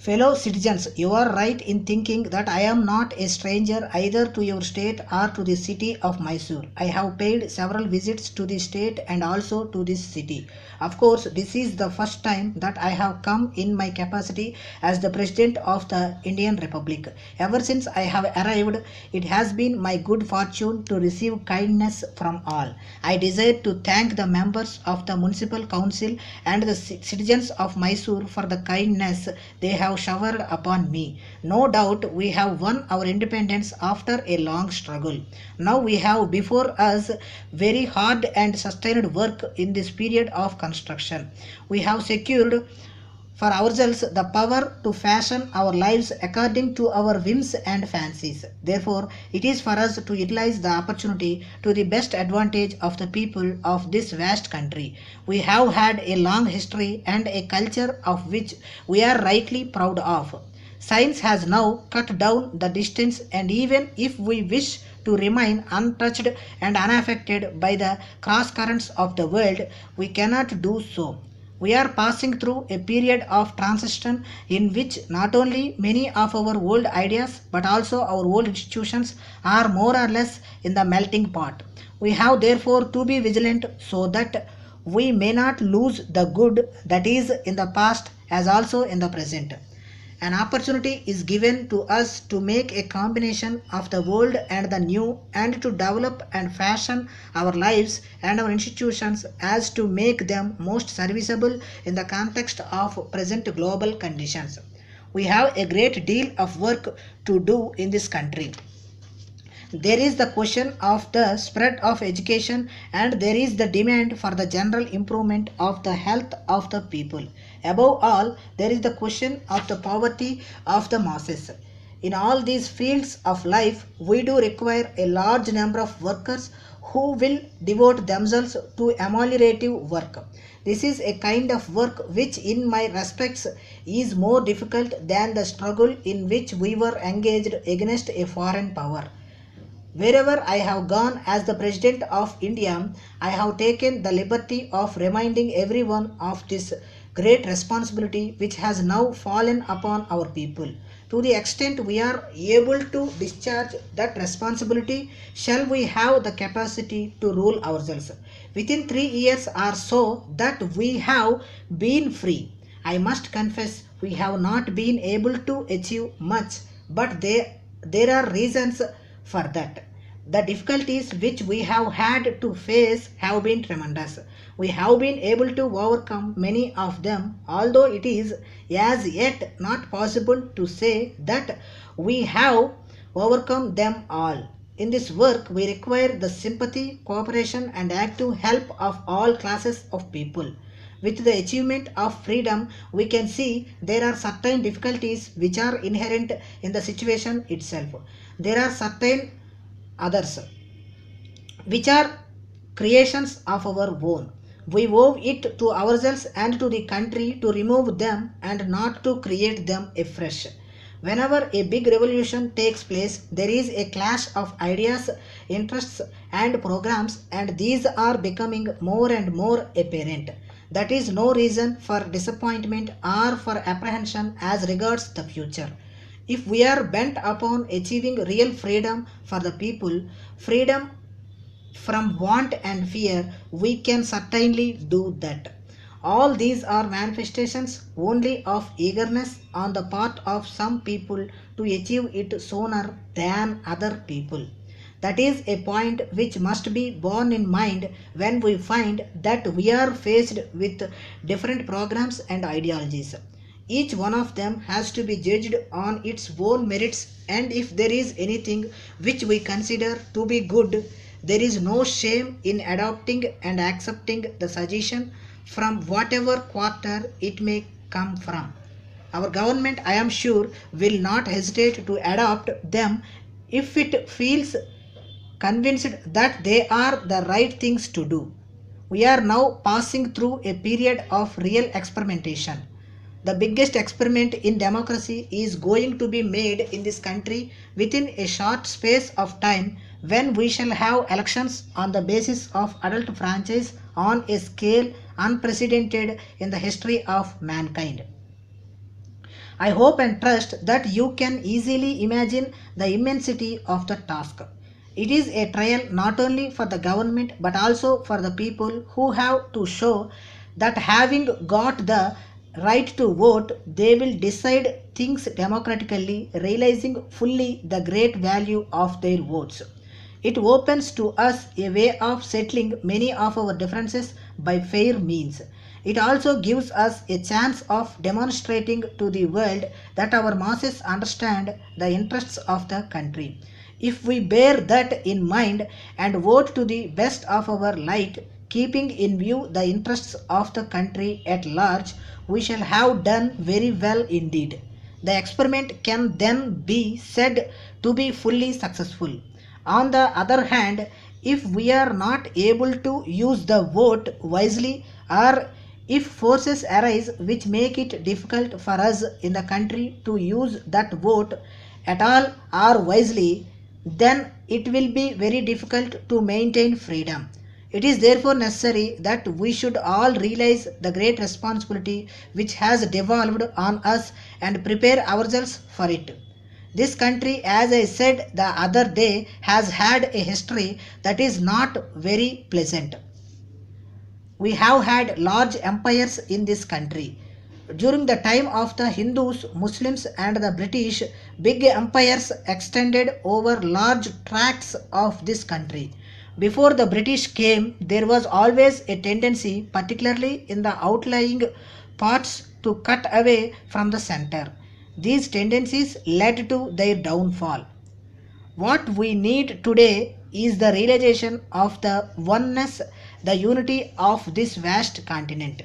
Fellow citizens, you are right in thinking that I am not a stranger either to your state or to the city of Mysore. I have paid several visits to the state and also to this city. Of course, this is the first time that I have come in my capacity as the President of the Indian Republic. Ever since I have arrived, it has been my good fortune to receive kindness from all. I desire to thank the members of the Municipal Council and the citizens of Mysore for the kindness they have showered upon me. No doubt we have won our independence after a long struggle. Now we have before us very hard and sustained work in this period of construction. We have secured for ourselves the power to fashion our lives according to our whims and fancies. Therefore, it is for us to utilize the opportunity to the best advantage of the people of this vast country. We have had a long history and a culture of which we are rightly proud of. Science has now cut down the distance, and even if we wish to remain untouched and unaffected by the cross currents of the world, we cannot do so. We are passing through a period of transition in which not only many of our old ideas but also our old institutions are more or less in the melting pot. We have therefore to be vigilant so that we may not lose the good that is in the past as also in the present. An opportunity is given to us to make a combination of the old and the new and to develop and fashion our lives and our institutions as to make them most serviceable in the context of present global conditions. We have a great deal of work to do in this country. There is the question of the spread of education, and there is the demand for the general improvement of the health of the people. Above all, there is the question of the poverty of the masses. In all these fields of life, we do require a large number of workers who will devote themselves to ameliorative work. This is a kind of work which in my respects is more difficult than the struggle in which we were engaged against a foreign power. Wherever I have gone as the President of India, I have taken the liberty of reminding everyone of this great responsibility which has now fallen upon our people. To the extent we are able to discharge that responsibility, shall we have the capacity to rule ourselves. Within 3 years or so that we have been free, I must confess we have not been able to achieve much, but there are reasons for that. The difficulties which we have had to face have been tremendous. We have been able to overcome many of them, although it is as yet not possible to say that we have overcome them all. In this work, we require the sympathy, cooperation, and active help of all classes of people. With the achievement of freedom, we can see there are certain difficulties which are inherent in the situation itself. There are certain others which are creations of our own. We owe it to ourselves and to the country to remove them and not to create them afresh. Whenever a big revolution takes place, there is a clash of ideas, interests, and programs, and these are becoming more and more apparent. That is no reason for disappointment or for apprehension as regards the future. If we are bent upon achieving real freedom for the people, freedom from want and fear, we can certainly do that. All these are manifestations only of eagerness on the part of some people to achieve it sooner than other people. That is a point which must be borne in mind when we find that we are faced with different programs and ideologies. Each one of them has to be judged on its own merits, and if there is anything which we consider to be good, there is no shame in adopting and accepting the suggestion from whatever quarter it may come from. Our government, I am sure, will not hesitate to adopt them if it feels convinced that they are the right things to do. We are now passing through a period of real experimentation. The biggest experiment in democracy is going to be made in this country within a short space of time when we shall have elections on the basis of adult franchise on a scale unprecedented in the history of mankind. I hope and trust that you can easily imagine the immensity of the task. It is a trial not only for the government but also for the people who have to show that having got the right to vote, they will decide things democratically, realizing fully the great value of their votes. It opens to us a way of settling many of our differences by fair means. It also gives us a chance of demonstrating to the world that our masses understand the interests of the country. If we bear that in mind and vote to the best of our light, keeping in view the interests of the country at large, we shall have done very well indeed. The experiment can then be said to be fully successful. On the other hand, if we are not able to use the vote wisely, or if forces arise which make it difficult for us in the country to use that vote at all or wisely, then it will be very difficult to maintain freedom. It is therefore necessary that we should all realize the great responsibility which has devolved on us and prepare ourselves for it. This country, as I said the other day, has had a history that is not very pleasant. We have had large empires in this country. During the time of the Hindus, Muslims, and the British, big empires extended over large tracts of this country. Before the British came, there was always a tendency, particularly in the outlying parts, to cut away from the center. These tendencies led to their downfall. What we need today is the realization of the oneness, the unity of this vast continent.